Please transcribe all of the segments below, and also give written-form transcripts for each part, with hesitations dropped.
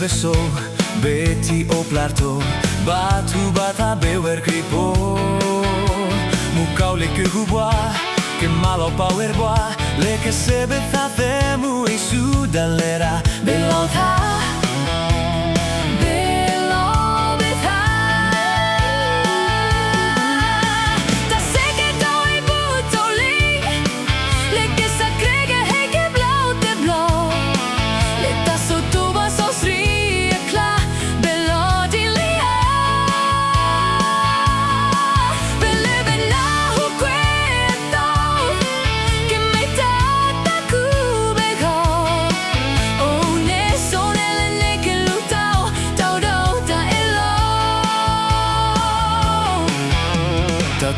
lebeso beti oplarto batu bata bewer kripo mukau leke hubwa que malo power boa le que se beta temu e su dalera belota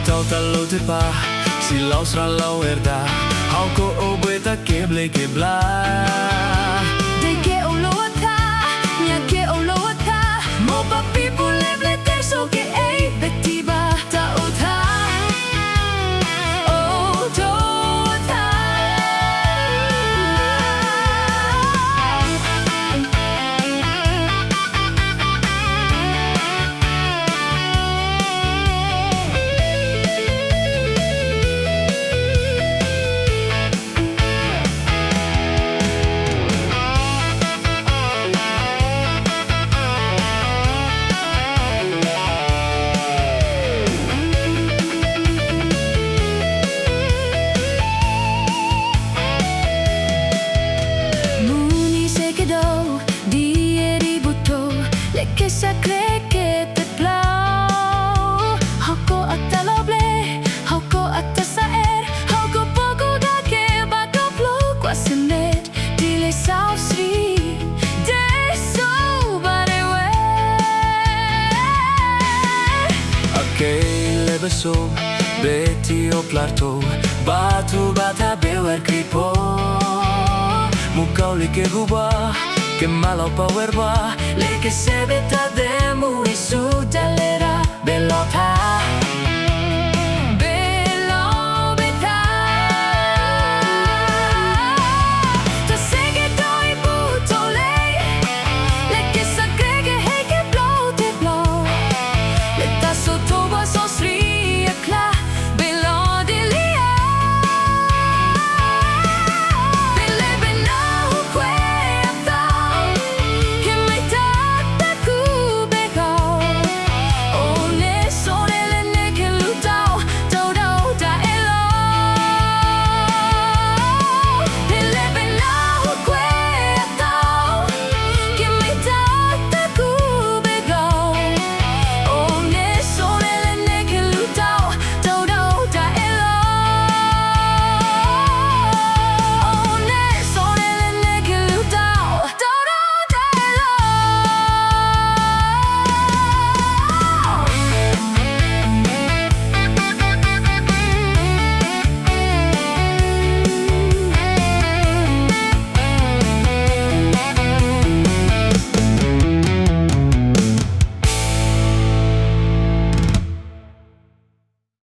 tau talo te pa si laus ra lau erda hau ko obeta keble kebla de ke olota nya ke olota mo pa people leble te so ke ei betiba ta ota que se cree que te plau hauko atta loble hauko atta saer hauko poco da que va doplo quasi net dile sausri de so bare we okay lebeso beti oplarto batu bata bewer kripo mukau leke hubwa que malo power boa le que se beta demu e su dalera belota